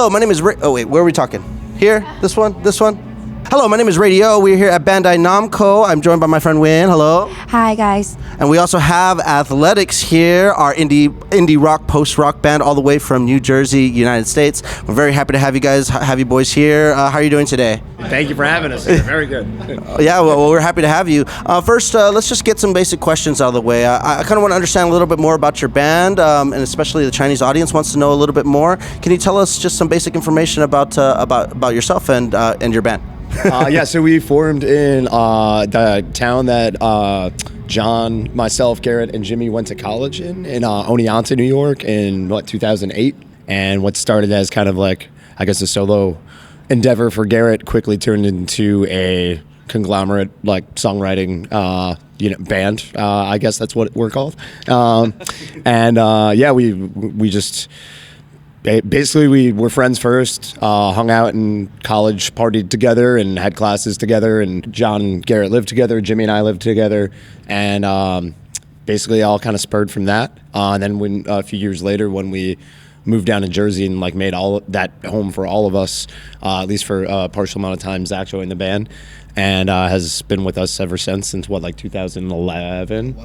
Hello, my name is Ray. Oh wait, where are we talking? Here? This one? This one? Hello, my name is Raydio. We're here at Bandai Namco. I'm joined by my friend Wynn. Hello. Hi, guys. And we also have Athletics here, our indie rock, post-rock band all the way from New Jersey, United States. We're very happy to have you guys, have you boys here. How are you doing today? Thank you for having us here. Very good. Yeah, well, we're happy to have you. First, let's just get some basic questions out of the way. I kind of want to understand a little bit more about your band, and especially the Chinese audience wants to know a little bit more. Can you tell us just some basic information about yourself and your band? So we formed in the town that John, myself, Garrett, and Jimmy went to college in Oneonta, New York in 2008. And what started as kind of like, I guess, a solo endeavor for Garrett quickly turned into a conglomerate like songwriting band. I guess that's what we're called. We just basically we were friends first, hung out in college, partied together and had classes together, and John and Garrett lived together, Jimmy and I lived together, and basically all kind of spurred from that. And then when a few years later when we moved down to Jersey and like made all that home for all of us, at least for a partial amount of time, Zach joined the band and has been with us ever since 2011.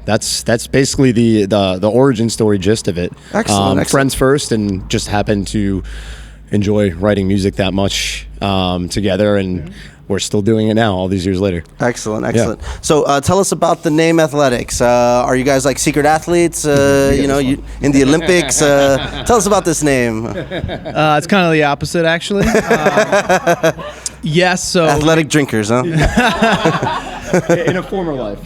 That's basically the origin story gist of it. Excellent. Friends first, and just happened to enjoy writing music that much together, and we're still doing it now all these years later. Excellent. Yeah. So tell us about the name Athletics. Are you guys like secret athletes, in the Olympics? Tell us about this name. It's kind of the opposite, actually. Yes, so... Athletic drinkers, huh? In a former life.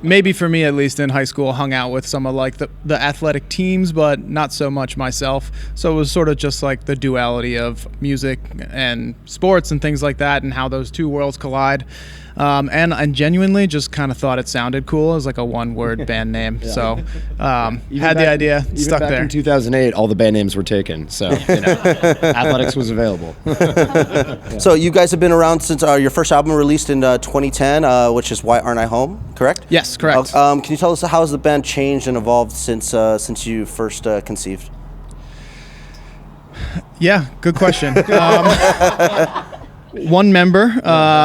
Maybe for me, at least in high school, hung out with some of like the athletic teams, but not so much myself. So it was sort of just like the duality of music and sports and things like that, and how those two worlds collide. And I genuinely just kind of thought it sounded cool as like a one-word band name. Yeah. So had the idea, stuck back there. In 2008, all the band names were taken, so Athletics was available. Yeah. So you guys have been around since your first album released in 2010, which is Why Aren't I Home, correct? Yes, correct. Can you tell us how has the band changed and evolved since you first conceived? Yeah, good question. One member,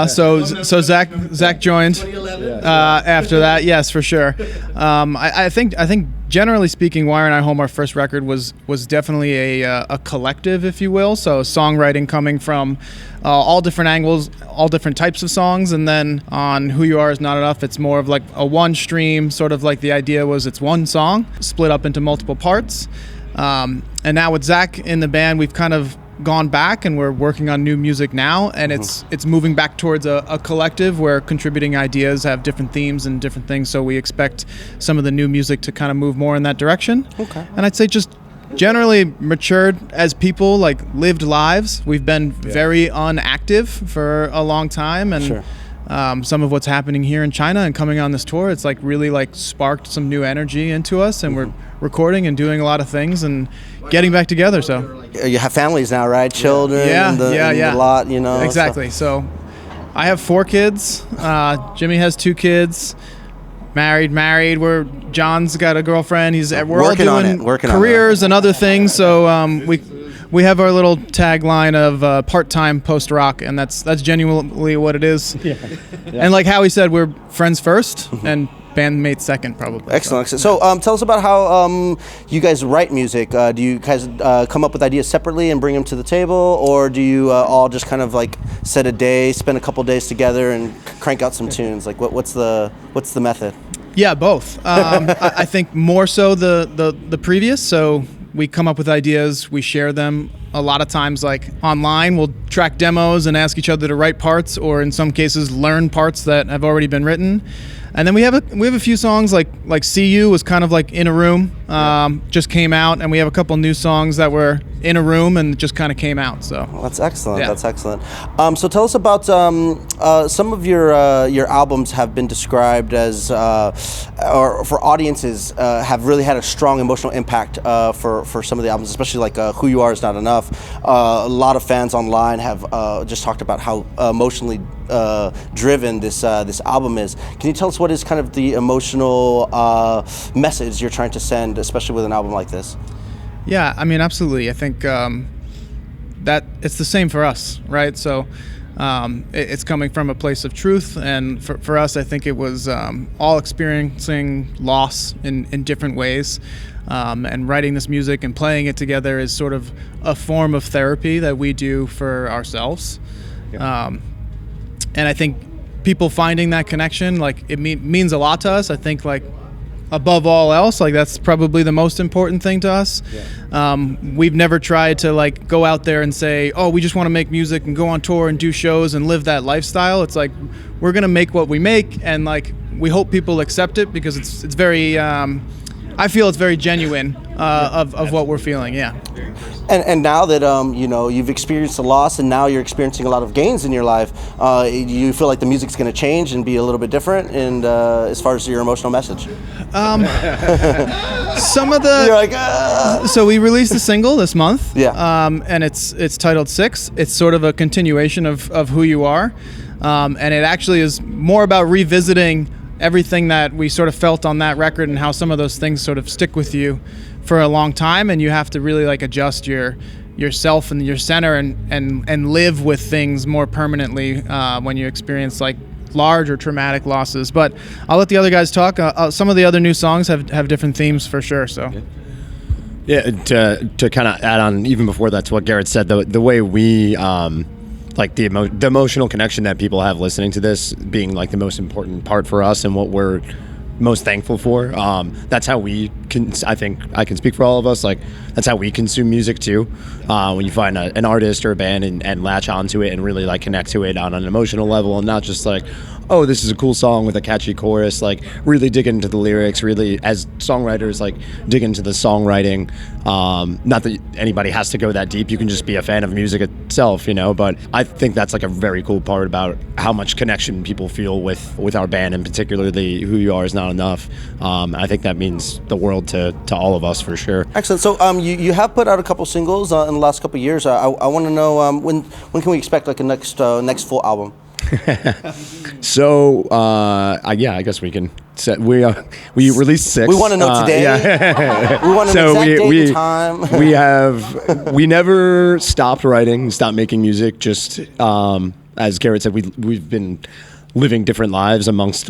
so Zach joined after that. Yes, for sure. I think generally speaking, Why Aren't I Home, our first record was definitely a collective, if you will. So songwriting coming from all different angles, all different types of songs, and then on Who You Are Is Not Enough, it's more of like a one stream, sort of like the idea was it's one song split up into multiple parts. And now with Zach in the band, we've kind of gone back and we're working on new music now, and it's moving back towards a collective where contributing ideas have different themes and different things, so we expect some of the new music to kind of move more in that direction. Okay. And I'd say just generally matured as people, like lived lives. We've been very unactive for a long time, and sure. Some of what's happening here in China and coming on this tour, it's like really like sparked some new energy into us, and we're recording and doing a lot of things and getting back together. So you have families now, right? Children, yeah, a lot, Exactly. So I have 4 kids. Jimmy has 2 kids. Married. John's got a girlfriend. We're all doing careers and other things. So we have our little tagline of part-time post-rock, and that's genuinely what it is. Yeah. And like Howie said, we're friends first and bandmates second, probably. Excellent. So tell us about how you guys write music. Do you guys come up with ideas separately and bring them to the table, or do you all just kind of like set a day, spend a couple days together, and crank out some tunes? Like what's the method? Yeah, both. I think more so the previous. So we come up with ideas, we share them. A lot of times, like online, we'll track demos and ask each other to write parts, or in some cases, learn parts that have already been written. And then we have a few songs like "See You" was kind of like in a room, just came out, and we have a couple new songs that were in a room and just kind of came out. So well, that's excellent. Yeah. That's excellent. So tell us about some of your albums have been described as, or for audiences, have really had a strong emotional impact for some of the albums, especially like "Who You Are Is Not Enough." A lot of fans online have just talked about how emotionally driven this album is. Can you tell us what is kind of the emotional message you're trying to send, especially with an album like this? Yeah, I mean, absolutely. I think that it's the same for us, right? So it's coming from a place of truth, and for us, I think it was all experiencing loss in different ways, and writing this music and playing it together is sort of a form of therapy that we do for ourselves. Yeah. And I think people finding that connection, like, it means a lot to us. I think, like, above all else, like, that's probably the most important thing to us. Yeah. We've never tried to, like, go out there and say, oh, we just want to make music and go on tour and do shows and live that lifestyle. It's like, we're going to make what we make, and, like, we hope people accept it, because it's very, I feel it's very genuine of what we're feeling, yeah. And now that you've experienced a loss, and now you're experiencing a lot of gains in your life, you feel like the music's going to change and be a little bit different, and as far as your emotional message. Some of the. You're like, So we released a single this month. Yeah. And it's titled 6. It's sort of a continuation of who you are, and it actually is more about revisiting everything that we sort of felt on that record, and how some of those things sort of stick with you for a long time, and you have to really, like, adjust yourself and your center and live with things more permanently when you experience, like, large or traumatic losses. But I'll let the other guys talk. Some of the other new songs have different themes for sure. So yeah, to kind of add on even before that to what Garrett said, the way we like the emotional connection that people have listening to this being, like, the most important part for us, and what we're most thankful for. That's how we can. I think I can speak for all of us. Like, that's how we consume music too. When you find an artist or a band and latch onto it and really, like, connect to it on an emotional level, and not just like, oh, this is a cool song with a catchy chorus. Like, really dig into the lyrics. Really, as songwriters, like, dig into the songwriting. Not that anybody has to go that deep. You can just be a fan of music itself, But I think that's, like, a very cool part about how much connection people feel with our band, and particularly Who You Are Is Not Enough. I think that means the world to all of us, for sure. Excellent. So you have put out a couple singles in the last couple of years. I want to know when can we expect, like, a next full album? So yeah, I guess we can set. We released 6. We want to know today. Yeah. We want to know exact date and time. We never stopped writing, stopped making music. Just as Garrett said, we've been living different lives amongst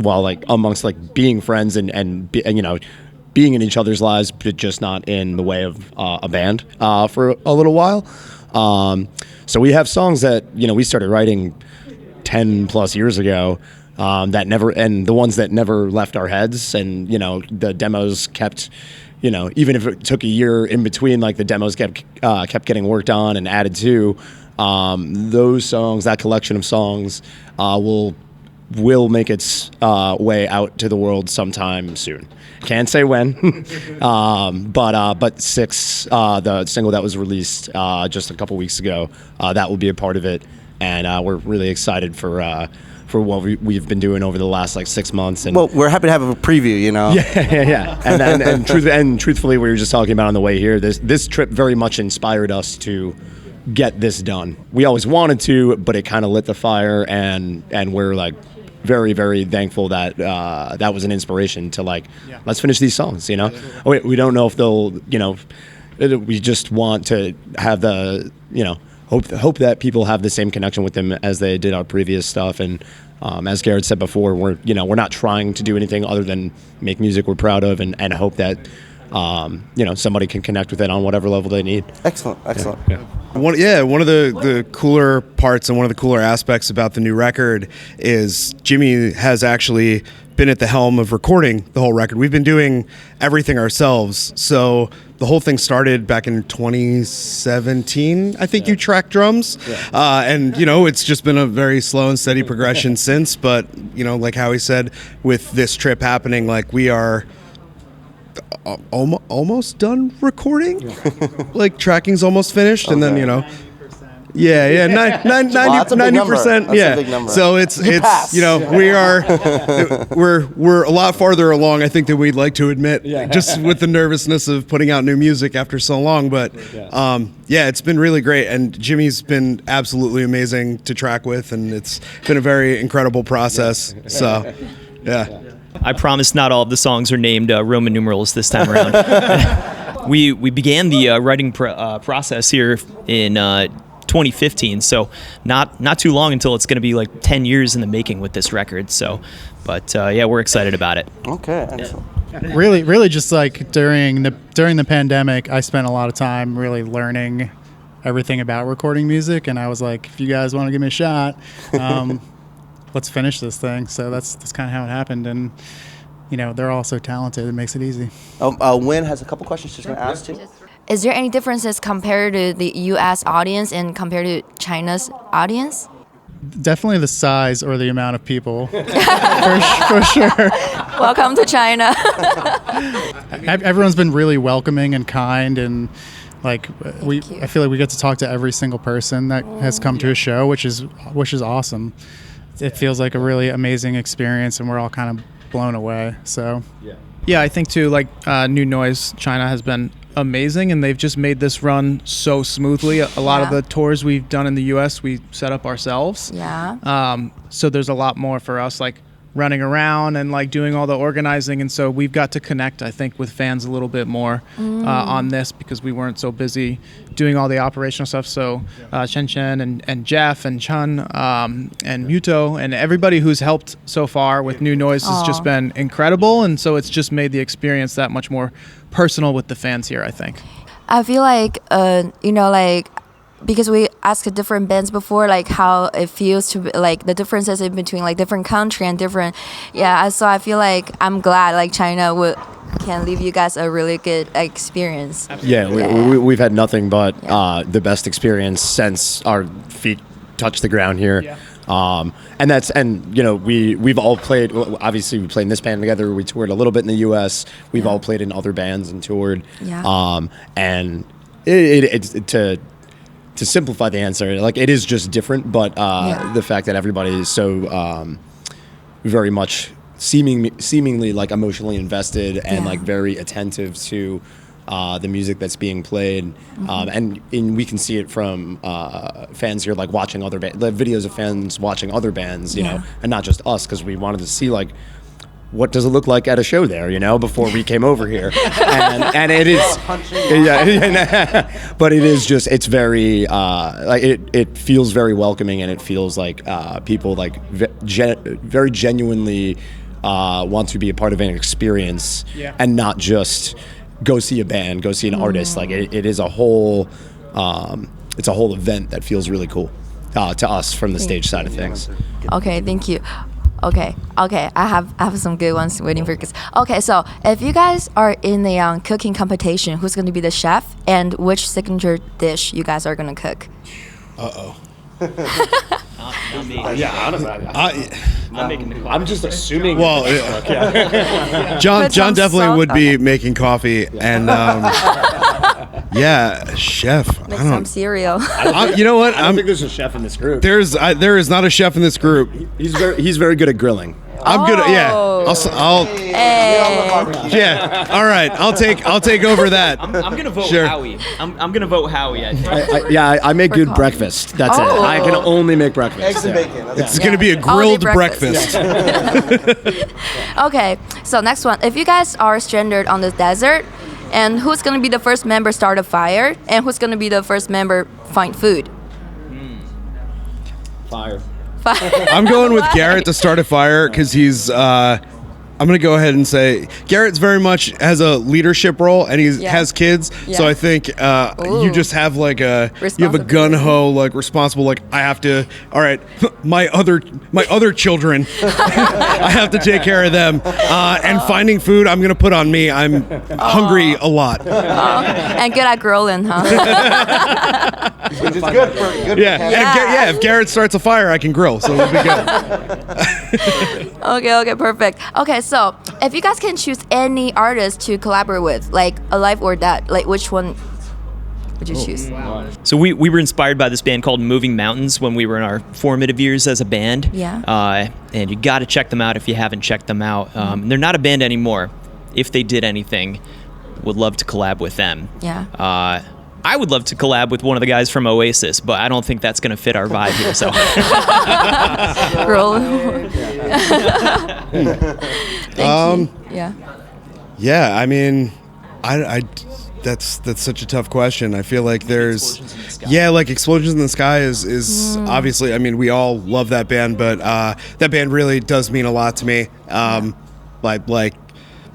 being friends and being in each other's lives, but just not in the way of a band for a little while. So we have songs that we started writing 10 plus years ago, that never, and the ones that never left our heads, and the demos kept, even if it took a year in between, like, the demos kept getting worked on and added to. Those songs, that collection of songs, will make its way out to the world sometime soon. Can't say when, but 6, the single that was released just a couple weeks ago, that will be a part of it. And we're really excited for what we've been doing over the last, like, 6 months. And well, we're happy to have a preview, Yeah. And truthfully, we were just talking about on the way here, this trip very much inspired us to get this done. We always wanted to, but it kind of lit the fire, and we're, like, very, very thankful that that was an inspiration to, like, let's finish these songs. We don't know if they'll, we just want to have the, hope that people have the same connection with them as they did our previous stuff. And as Garrett said before, we're not trying to do anything other than make music we're proud of, and hope that somebody can connect with it on whatever level they need. Excellent. Yeah. One of the cooler parts and one of the cooler aspects about the new record is Jimmy has actually been at the helm of recording the whole record. We've been doing everything ourselves. So the whole thing started back in 2017. I think you tracked drums. Yeah. And, it's just been a very slow and steady progression since. But, like Howie said, with this trip happening, like, we are almost done recording. Like, tracking's almost finished. And then, Yeah, that's a big number. 90%. That's Yeah. a big number. So it's pass. we're a lot farther along, I think, than we'd like to admit. Yeah. Just with the nervousness of putting out new music after so long. But it's been really great, and Jimmy's been absolutely amazing to track with, and it's been a very incredible process. So, yeah. I promise not all of the songs are named Roman numerals this time around. We began the writing process here in 2015, so not too long until it's going to be like 10 years in the making with this record. So, but we're excited about it. Okay, excellent. Really, just like during the pandemic, I spent a lot of time really learning everything about recording music, and I was like, if you guys want to give me a shot, let's finish this thing. So that's kind of how it happened, and they're all so talented. It makes it easy. Wynn has a couple questions she's going to ask too. Is there any differences compared to the U.S. audience and compared to China's audience? Definitely the size or the amount of people, for sure. Welcome to China. Everyone's been really welcoming and kind, and like I feel like we get to talk to every single person that has come to a show, which is awesome. It feels like a really amazing experience, and we're all kind of blown away. So yeah, I think too, like New Noise China has been amazing, and they've just made this run so smoothly. A lot of the tours we've done in the US we set up ourselves. So there's a lot more for us, like running around and like doing all the organizing, and so we've got to connect, I think, with fans a little bit more on this, because we weren't so busy doing all the operational stuff. So Chen Chen and Jeff and Chun and Muto and everybody who's helped so far with New Noise has just been incredible, and so it's just made the experience that much more personal with the fans here, I think. I feel like because we asked different bands before, like how it feels to be, like the differences in between like different country and different, so I feel like I'm glad like China can leave you guys a really good experience. We've had nothing but the best experience since our feet touched the ground here. We've all played, obviously we played in this band together, we toured a little bit in the US, we've all played in other bands and toured, and it's to simplify the answer, like it is just different, but the fact that everybody is so very much seemingly like emotionally invested and like very attentive to the music that's being played, and we can see it from fans here, like watching other the videos of fans watching other bands, and not just us, because we wanted to see like what does it look like at a show there, before we came over here, and it is, but it is just, it's very like it feels very welcoming, and it feels like people like very genuinely want to be a part of an experience, and not just go see a band, go see an artist. Like it is a whole, it's a whole event that feels really cool to us from the stage side of things. Okay, thank you. Okay. I have some good ones waiting for you guys. Okay, so if you guys are in the cooking competition, who's going to be the chef, and which signature dish you guys are going to cook? Not me. I'm making the coffee. I'm just assuming. Well, John definitely would be making coffee, and chef. Make some cereal. You know what? I don't think there's a chef in this group. There is not a chef in this group. He's very good at grilling. I'm good. Yeah, I'll. Yeah. All right. I'll take over that. I'm gonna vote Sure. Howie. I'm gonna vote Howie. I think. I make good breakfast. That's it. I can only make breakfast. Eggs and bacon. It's gonna be a grilled breakfast. Okay, so next one. If you guys are stranded on the desert, and who's going to be the first member start a fire, and who's going to be the first member find food? Fire. I'm going with Garrett to start a fire, because he's. I'm going to go ahead and say Garrett's very much has a leadership role, and he has kids. So I think you just have like you have a gun ho, like responsible, like I have to. All right, my other children, I have to take care of them. And finding food, I'm going to put on me. I'm hungry a lot. And good at grilling, huh? Which is good for good. Yeah. If Garrett starts a fire, I can grill, so it'll be good. Okay, perfect. Okay, so if you guys can choose any artist to collaborate with, like alive or dead, like which one would you choose? So we were inspired by this band called Moving Mountains when we were in our formative years as a band. Yeah. And you got to check them out if you haven't checked them out. They're not a band anymore. If they did anything, would love to collab with them. Yeah. I would love to collab with one of the guys from Oasis, but I don't think that's going to fit our vibe here. So. Roll. Thank you. Yeah. Yeah, I mean, I that's such a tough question. I feel like there's like Explosions in the Sky is obviously, I mean, we all love that band, but that band really does mean a lot to me. Like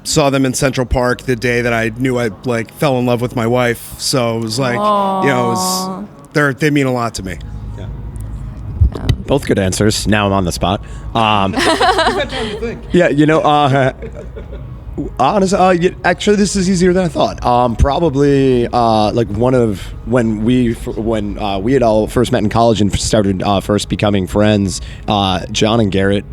saw them in Central Park the day that I knew I like fell in love with my wife. So it was like, they mean a lot to me. Both good answers. Now I'm on the spot. Honestly, actually, this is easier than I thought. Probably like one of when we had all first met in college and started first becoming friends. John and Garrett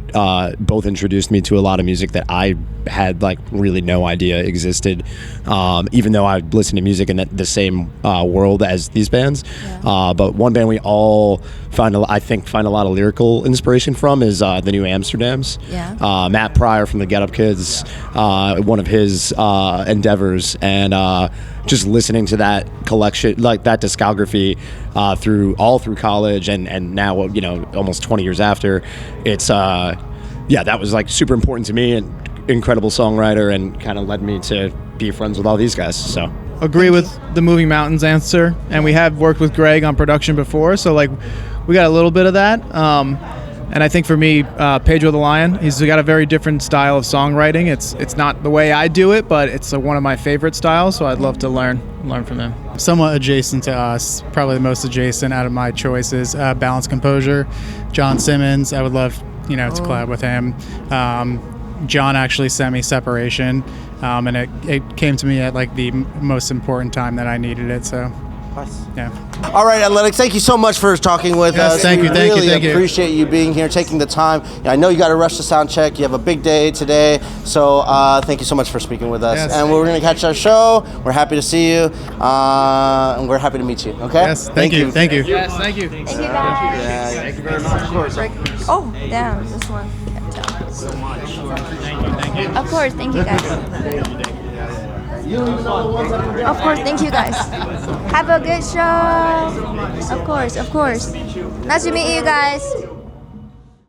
both introduced me to a lot of music that I had like really no idea existed. Even though I listened to music in the same world as these bands, but one band we all find a lot of lyrical inspiration from is the New Amsterdams. Yeah. Matt Pryor from the Get Up Kids. One of his endeavors, and just listening to that collection, like that discography, through college and now almost 20 years after, it's that was like super important to me, and incredible songwriter, and kind of led me to be friends with all these guys. So Agree with the Moving Mountains answer, and we have worked with Greg on production before, so like we got a little bit of that. And I think for me, Pedro the Lion, he's got a very different style of songwriting. It's not the way I do it, but it's one of my favorite styles, so I'd love to learn from him. Somewhat adjacent to us, probably the most adjacent out of my choices, Balance Composure. John Simmons, I would love to collab with him. John actually sent me Separation, and it came to me at like the most important time that I needed it, so yeah. All right, Athletics, thank you so much for talking with us. Thank you. We really appreciate you being here, taking the time. I know you got to rush the sound check. You have a big day today, so thank you so much for speaking with us. Yes. And we're going to catch our show. We're happy to see you, and we're happy to meet you. Okay? Yes, thank you. Yes, thank you. Thank you guys. Yeah, thank you very much. Of course. Oh, damn, this one kept down. So much. Thank you. Of course, thank you guys. Of course, thank you guys. Have a good show. Of course. Nice to meet you guys.